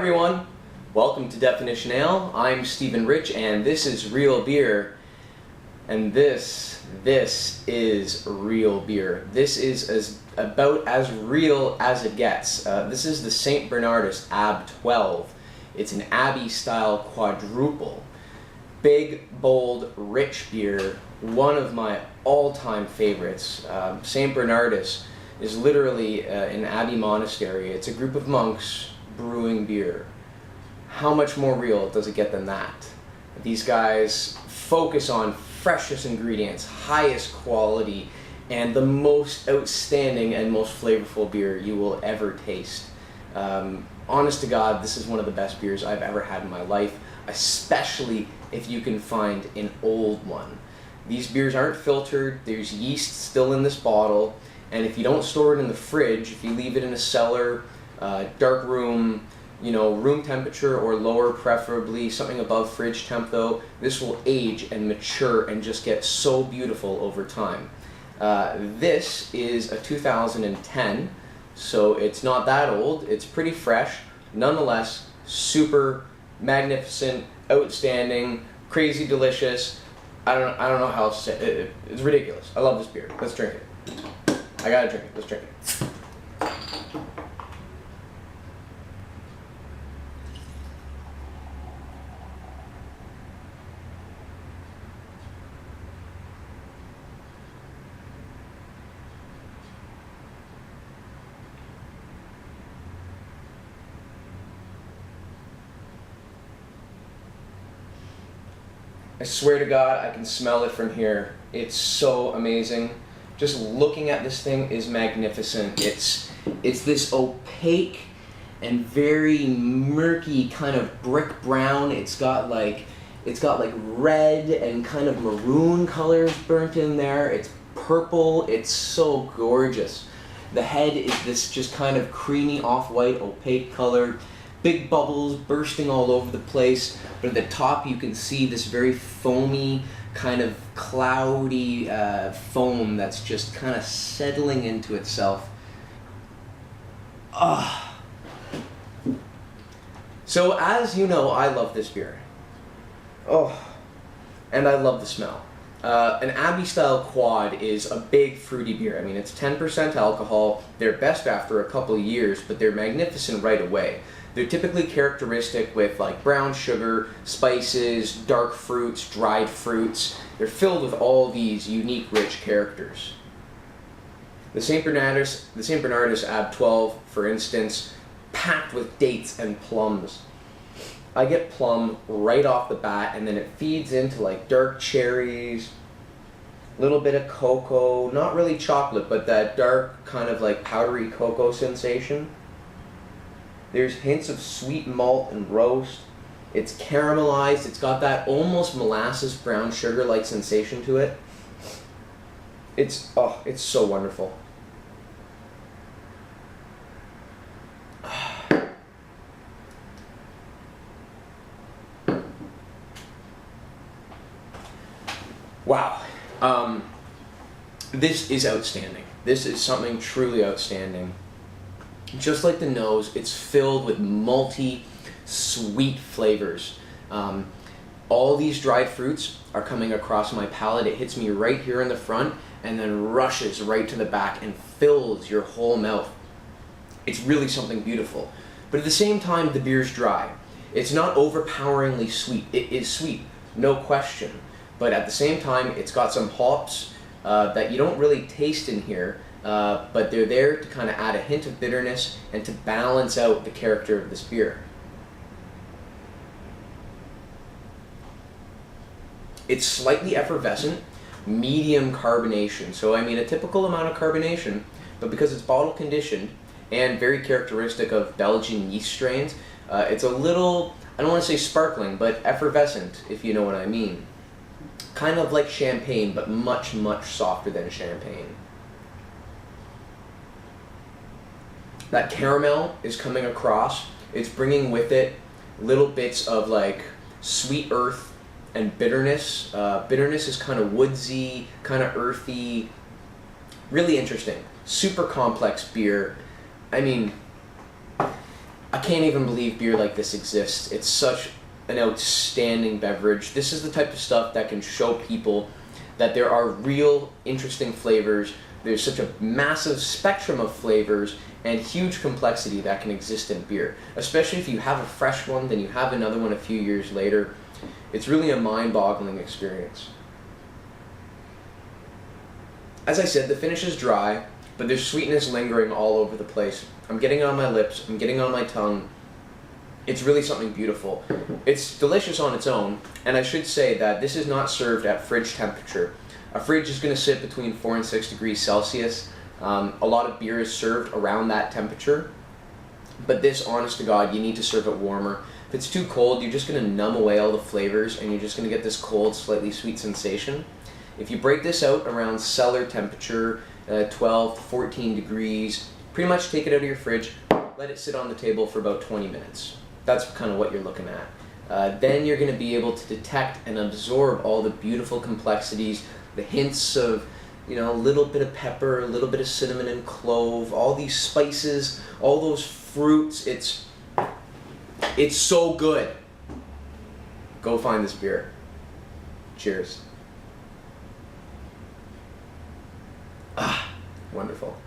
everyone, welcome to Definition Ale. I'm Stephen Rich and this is Real Beer. And this is real beer. This is about as real as it gets. This is the St. Bernardus AB 12. It's an Abbey style quadruple. Big, bold, rich beer. One of my all-time favorites. St. Bernardus is literally an Abbey monastery. It's a group of monks brewing beer. How much more real does it get than that? These guys focus on freshest ingredients, highest quality, and the most outstanding and most flavorful beer you will ever taste. Honest to God, this is one of the best beers I've ever had in my life, especially if you can find an old one. These beers aren't filtered, there's yeast still in this bottle, and if you don't store it in the fridge, if you leave it in a cellar, dark room, room temperature or lower preferably, something above fridge temp though, this will age and mature and just get so beautiful over time. This is a 2010, so it's not that old, it's pretty fresh, nonetheless super magnificent, outstanding, crazy delicious. I don't know how else to say it. It's ridiculous. I love this beer. Let's drink it. I gotta drink it. Let's drink it. I swear to God, I can smell it from here. It's so amazing. Just looking at this thing is magnificent. It's this opaque and very murky kind of brick brown. It's got like red and kind of maroon colors burnt in there. It's purple. It's so gorgeous. The head is this just kind of creamy off-white opaque color. Big bubbles bursting all over the place, but at the top you can see this very foamy, kind of cloudy foam that's just kind of settling into itself. So as you know, I love this beer. And I love the smell. An Abbey style quad is a big fruity beer. I mean, it's 10% alcohol. They're best after a couple of years, but they're magnificent right away. They're typically characteristic with like brown sugar, spices, dark fruits, dried fruits. They're filled with all these unique, rich characters. The St. Bernardus AB 12, for instance, packed with dates and plums. I get plum right off the bat, and then it feeds into like dark cherries, a little bit of cocoa, not really chocolate, but that dark kind of like powdery cocoa sensation. There's hints of sweet malt and roast. It's caramelized. It's got that almost molasses brown sugar-like sensation to it. It's so wonderful. Wow. This is outstanding. This is something truly outstanding. Just like the nose, it's filled with malty, sweet flavors. All these dried fruits are coming across my palate. It hits me right here in the front and then rushes right to the back and fills your whole mouth. It's really something beautiful. But at the same time, the beer's dry. It's not overpoweringly sweet. It is sweet, no question. But at the same time, it's got some hops that you don't really taste in here. But they're there to kind of add a hint of bitterness and to balance out the character of this beer. It's slightly effervescent, medium carbonation. So I mean a typical amount of carbonation, but because it's bottle conditioned and very characteristic of Belgian yeast strains, it's a little, I don't want to say sparkling, but effervescent, if you know what I mean. Kind of like champagne, but much, much softer than champagne. That caramel is coming across. It's bringing with it little bits of like sweet earth and bitterness. Bitterness is kind of woodsy, kind of earthy. Really interesting. Super complex beer. I mean, I can't even believe beer like this exists. It's such an outstanding beverage. This is the type of stuff that can show people that there are real interesting flavors. There's such a massive spectrum of flavors and huge complexity that can exist in beer. Especially if you have a fresh one, then you have another one a few years later. It's really a mind-boggling experience. As I said, the finish is dry, but there's sweetness lingering all over the place. I'm getting it on my lips, I'm getting it on my tongue. It's really something beautiful. It's delicious on its own, and I should say that this is not served at fridge temperature. A fridge is going to sit between 4 and 6 degrees Celsius. A lot of beer is served around that temperature, but this, honest to God, you need to serve it warmer. If it's too cold, you're just going to numb away all the flavors, and you're just going to get this cold, slightly sweet sensation. If you break this out around cellar temperature, 12 to 14 degrees, pretty much take it out of your fridge, let it sit on the table for about 20 minutes. That's kind of what you're looking at. Then you're going to be able to detect and absorb all the beautiful complexities, the hints of, a little bit of pepper, a little bit of cinnamon and clove, all these spices, all those fruits. It's so good. Go find this beer. Cheers. Wonderful.